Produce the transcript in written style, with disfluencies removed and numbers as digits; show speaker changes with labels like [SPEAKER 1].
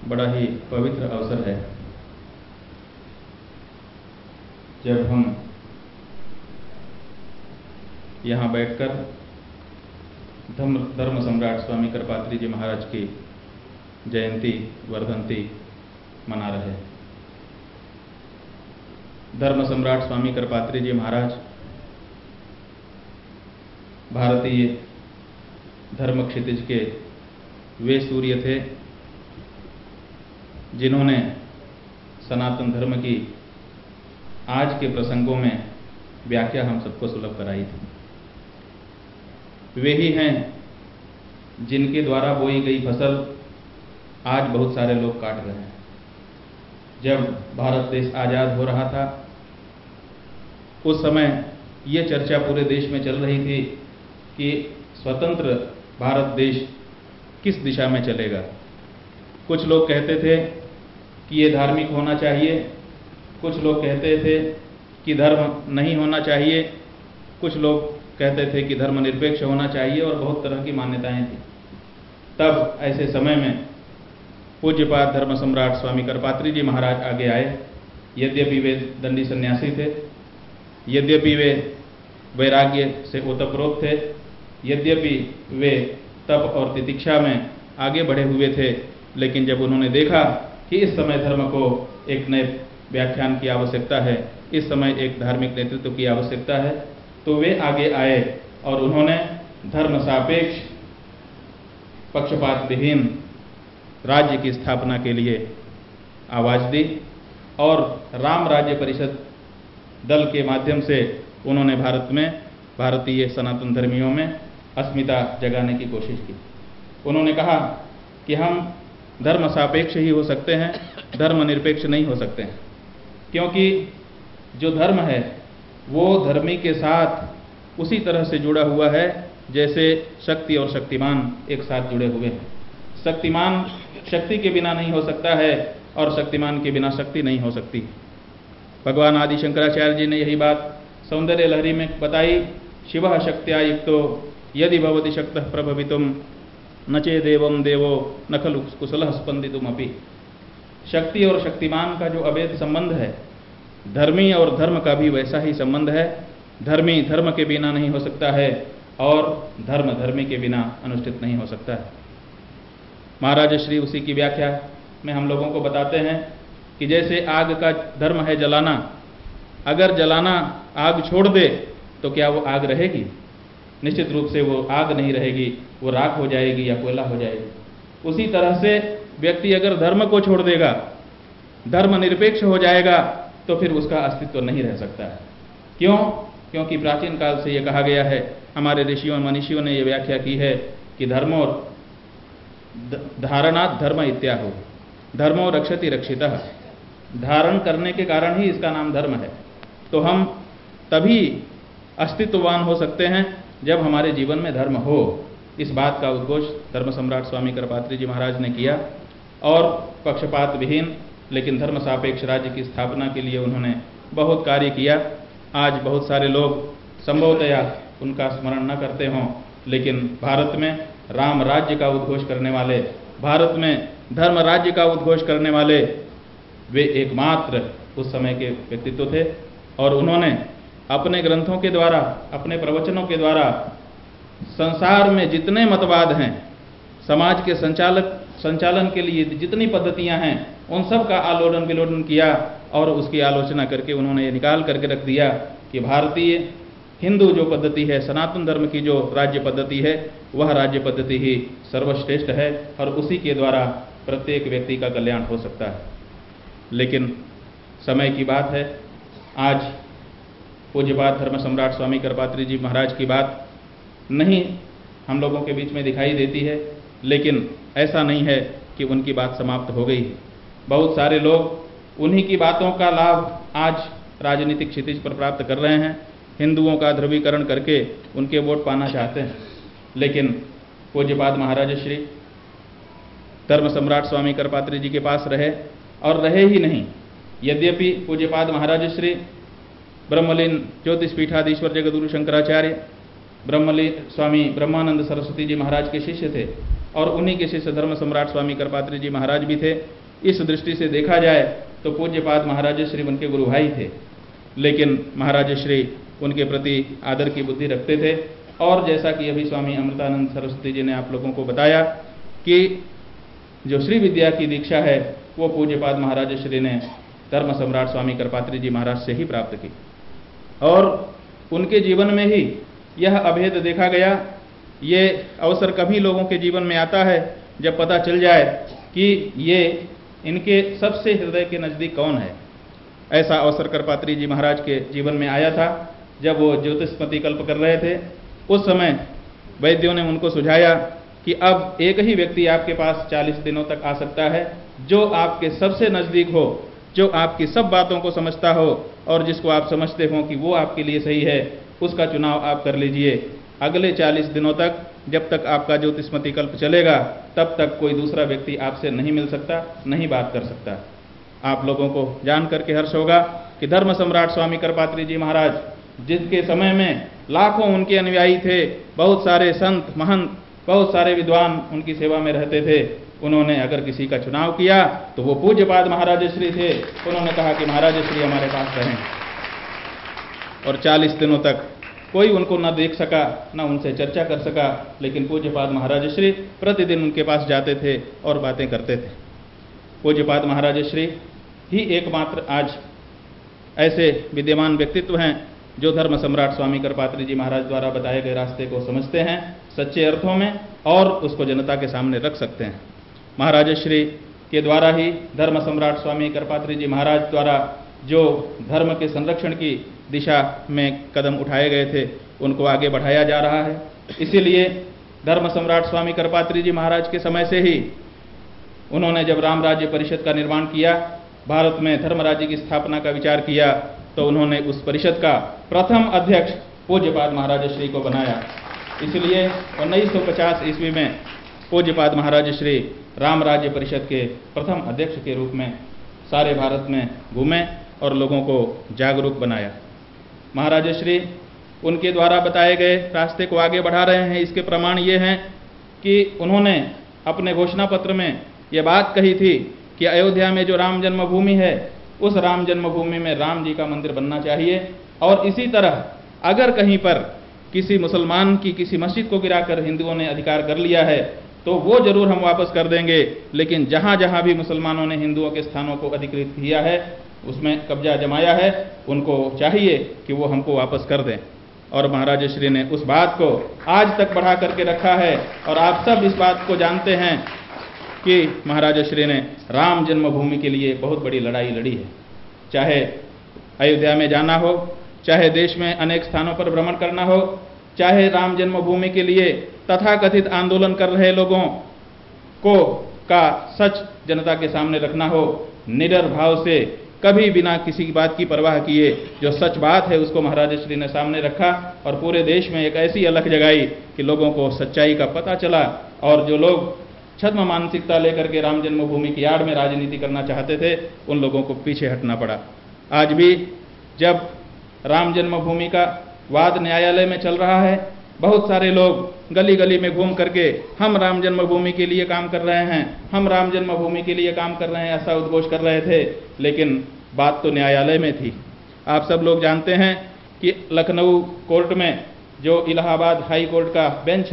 [SPEAKER 1] बड़ा ही पवित्र अवसर है जब हम यहाँ बैठकर धर्म सम्राट स्वामी करपात्री जी महाराज की जयंती वर्धंती मना रहे हैं। धर्म सम्राट स्वामी करपात्री जी महाराज भारतीय धर्म क्षितिज के वे सूर्य थे जिन्होंने सनातन धर्म की आज के प्रसंगों में व्याख्या हम सबको सुलभ कराई थी। वे ही हैं जिनके द्वारा बोई गई फसल आज बहुत सारे लोग काट रहे हैं। जब भारत देश आज़ाद हो रहा था उस समय ये चर्चा पूरे देश में चल रही थी कि स्वतंत्र भारत देश किस दिशा में चलेगा। कुछ लोग कहते थे कि ये धार्मिक होना चाहिए, कुछ लोग कहते थे कि धर्म नहीं होना चाहिए, कुछ लोग कहते थे कि धर्मनिरपेक्ष होना चाहिए और बहुत तरह की मान्यताएं थी। तब ऐसे समय में पूज्यपाद धर्म सम्राट स्वामी करपात्री जी महाराज आगे आए। यद्यपि वे दंडी सन्यासी थे, यद्यपि वे वैराग्य से ओतप्रोत थे, यद्यपि वे तप और तितिक्षा में आगे बढ़े हुए थे, लेकिन जब उन्होंने देखा कि इस समय धर्म को एक नए व्याख्यान की आवश्यकता है, इस समय एक धार्मिक नेतृत्व की आवश्यकता है, तो वे आगे आए और उन्होंने धर्म सापेक्ष पक्षपात विहीन राज्य की स्थापना के लिए आवाज दी और राम राज्य परिषद दल के माध्यम से उन्होंने भारत में भारतीय सनातन धर्मियों में अस्मिता जगाने की कोशिश की। उन्होंने कहा कि हम धर्म सापेक्ष ही हो सकते हैं, धर्मनिरपेक्ष नहीं हो सकते हैं, क्योंकि जो धर्म है वो धर्मी के साथ उसी तरह से जुड़ा हुआ है जैसे शक्ति और शक्तिमान एक साथ जुड़े हुए हैं। शक्तिमान शक्ति के बिना नहीं हो सकता है और शक्तिमान के बिना शक्ति नहीं हो सकती। भगवान आदि शंकराचार्य जी ने यही बात सौंदर्य लहरी में बताई। शिवः शक्त्या युक्तो यदि भवति शक्तः प्रभवितुम न चेदेवं देवो न खलु कुशलः स्पंदितुमपि। शक्ति और शक्तिमान का जो अभेद संबंध है, धर्मी और धर्म का भी वैसा ही संबंध है। धर्मी धर्म के बिना नहीं हो सकता है और धर्म धर्मी के बिना अनुष्ठित नहीं हो सकता है। महाराज श्री उसी की व्याख्या में हम लोगों को बताते हैं कि जैसे आग का धर्म है जलाना, अगर जलाना आग छोड़ दे तो क्या वो आग रहेगी? निश्चित रूप से वो आग नहीं रहेगी, वो राख हो जाएगी या कोयला हो जाएगी। उसी तरह से व्यक्ति अगर धर्म को छोड़ देगा, धर्मनिरपेक्ष हो जाएगा, तो फिर उसका अस्तित्व नहीं रह सकता है। क्यों? क्योंकि प्राचीन काल से ये कहा गया है, हमारे ऋषियों मनीषियों ने ये व्याख्या की है कि धर्मो धारणात् धर्म इत्याहो, धर्मो रक्षति रक्षितः। धारण करने के कारण ही इसका नाम धर्म है। तो हम तभी अस्तित्ववान हो सकते हैं जब हमारे जीवन में धर्म हो। इस बात का उद्घोष धर्म सम्राट स्वामी करपात्री जी महाराज ने किया और पक्षपात विहीन लेकिन धर्म सापेक्ष राज्य की स्थापना के लिए उन्होंने बहुत कार्य किया। आज बहुत सारे लोग संभवतया उनका स्मरण न करते हों, लेकिन भारत में राम राज्य का उद्घोष करने वाले, भारत में धर्म राज्य का उद्घोष करने वाले वे एकमात्र उस समय के व्यक्तित्व थे। और उन्होंने अपने ग्रंथों के द्वारा, अपने प्रवचनों के द्वारा संसार में जितने मतवाद हैं, समाज के संचालन के लिए जितनी पद्धतियां हैं, उन सब का आलोड़न विलोड़न किया और उसकी आलोचना करके उन्होंने ये निकाल करके रख दिया कि भारतीय हिंदू जो पद्धति है, सनातन धर्म की जो राज्य पद्धति है, वह राज्य पद्धति ही सर्वश्रेष्ठ है और उसी के द्वारा प्रत्येक व्यक्ति का कल्याण हो सकता है। लेकिन समय की बात है, आज पूज्यपाद धर्म सम्राट स्वामी करपात्री जी महाराज की बात नहीं हम लोगों के बीच में दिखाई देती है, लेकिन ऐसा नहीं है कि उनकी बात समाप्त हो गई। बहुत सारे लोग उन्हीं की बातों का लाभ आज राजनीतिक क्षितिज पर प्राप्त कर रहे हैं, हिंदुओं का ध्रुवीकरण करके उनके वोट पाना चाहते हैं। लेकिन पूज्यपाद महाराज श्री धर्म सम्राट स्वामी करपात्री जी के पास रहे और रहे ही नहीं। यद्यपि पूज्यपाद महाराज श्री ब्रह्मलीन ज्योतिष पीठाधीश्वर जगद्गुरु शंकराचार्य ब्रह्मलीन स्वामी ब्रह्मानंद सरस्वती जी महाराज के शिष्य थे, और उन्हीं के शिष्य धर्म सम्राट स्वामी करपात्री जी महाराज भी थे। इस दृष्टि से देखा जाए तो पूज्यपाद महाराज श्री उनके गुरु भाई थे, लेकिन महाराज श्री उनके प्रति आदर की बुद्धि रखते थे। और जैसा कि अभी स्वामी अमृतानंद सरस्वती जी ने आप लोगों को बताया कि जो श्री विद्या की दीक्षा है वो पूज्यपाद महाराज श्री ने धर्म सम्राट स्वामी करपात्री जी महाराज से ही प्राप्त की, और उनके जीवन में ही यह अभेद देखा गया। ये अवसर कभी लोगों के जीवन में आता है जब पता चल जाए कि ये इनके सबसे हृदय के नज़दीक कौन है। ऐसा अवसर करपात्री जी महाराज के जीवन में आया था जब वो ज्योतिष्मति कल्प कर रहे थे। उस समय वैद्यों ने उनको सुझाया कि अब एक ही व्यक्ति आपके पास 40 दिनों तक आ सकता है जो आपके सबसे नज़दीक हो, जो आपकी सब बातों को समझता हो और जिसको आप समझते हो कि वो आपके लिए सही है, उसका चुनाव आप कर लीजिए। अगले 40 दिनों तक जब तक आपका ज्योतिष्मति कल्प चलेगा तब तक कोई दूसरा व्यक्ति आपसे नहीं मिल सकता, नहीं बात कर सकता। आप लोगों को जान करके हर्ष होगा कि धर्म सम्राट स्वामी करपात्री जी महाराज, जिनके समय में लाखों उनके अनुयायी थे, बहुत सारे संत महंत, बहुत सारे विद्वान उनकी सेवा में रहते थे, उन्होंने अगर किसी का चुनाव किया तो वो पूज्यपाद महाराज श्री थे। उन्होंने कहा कि महाराज श्री हमारे पास रहें, और 40 दिनों तक कोई उनको न देख सका, न उनसे चर्चा कर सका, लेकिन पूज्यपाद महाराज श्री प्रतिदिन उनके पास जाते थे और बातें करते थे। पूज्यपाद महाराज श्री ही एकमात्र आज ऐसे विद्यमान व्यक्तित्व हैं जो धर्म सम्राट स्वामी करपात्री जी महाराज द्वारा बताए गए रास्ते को समझते हैं सच्चे अर्थों में और उसको जनता के सामने रख सकते हैं। महाराज श्री के द्वारा ही धर्म सम्राट स्वामी करपात्री जी महाराज द्वारा जो धर्म के संरक्षण की दिशा में कदम उठाए गए थे उनको आगे बढ़ाया जा रहा है। इसीलिए धर्म सम्राट स्वामी करपात्री जी महाराज के समय से ही उन्होंने जब राम राज्य परिषद का निर्माण किया, भारत में धर्म राज्य की स्थापना का विचार किया, तो उन्होंने उस परिषद का प्रथम अध्यक्ष पूज्यपाद महाराज श्री को बनाया। इसलिए 1950 ईस्वी में पूज्यपाद महाराज श्री राम राज्य परिषद के प्रथम अध्यक्ष के रूप में सारे भारत में घूमे और लोगों को जागरूक बनाया। महाराज श्री उनके द्वारा बताए गए रास्ते को आगे बढ़ा रहे हैं। इसके प्रमाण ये हैं कि उन्होंने अपने घोषणा पत्र में यह बात कही थी कि अयोध्या में जो राम जन्मभूमि है उस राम जन्मभूमि में राम जी का मंदिर बनना चाहिए, और इसी तरह अगर कहीं पर किसी मुसलमान की किसी मस्जिद को गिराकर हिंदुओं ने अधिकार कर लिया है तो वो जरूर हम वापस कर देंगे, लेकिन जहां जहां भी मुसलमानों ने हिंदुओं के स्थानों को अधिकृत किया है, उसमें कब्जा जमाया है, उनको चाहिए कि वो हमको वापस कर दें। और महाराज श्री ने उस बात को आज तक बढ़ा करके रखा है, और आप सब इस बात को जानते हैं कि महाराज श्री ने राम जन्मभूमि के लिए बहुत बड़ी लड़ाई लड़ी है। चाहे अयोध्या में जाना हो, चाहे देश में अनेक स्थानों पर भ्रमण करना हो, चाहे राम जन्मभूमि के लिए तथाकथित आंदोलन कर रहे लोगों को का सच जनता के सामने रखना हो, निडर भाव से कभी बिना किसी बात की परवाह किए जो सच बात है उसको महाराज श्री ने सामने रखा, और पूरे देश में एक ऐसी अलख जगाई कि लोगों को सच्चाई का पता चला, और जो लोग छद्म मानसिकता लेकर के राम जन्मभूमि की आड़ में राजनीति करना चाहते थे उन लोगों को पीछे हटना पड़ा। आज भी जब राम जन्मभूमि का वाद न्यायालय में चल रहा है, बहुत सारे लोग गली गली में घूम करके हम राम जन्मभूमि के लिए काम कर रहे हैं, हम राम जन्मभूमि के लिए काम कर रहे हैं, ऐसा उद्घोष कर रहे थे, लेकिन बात तो न्यायालय में थी। आप सब लोग जानते हैं कि लखनऊ कोर्ट में जो इलाहाबाद हाई कोर्ट का बेंच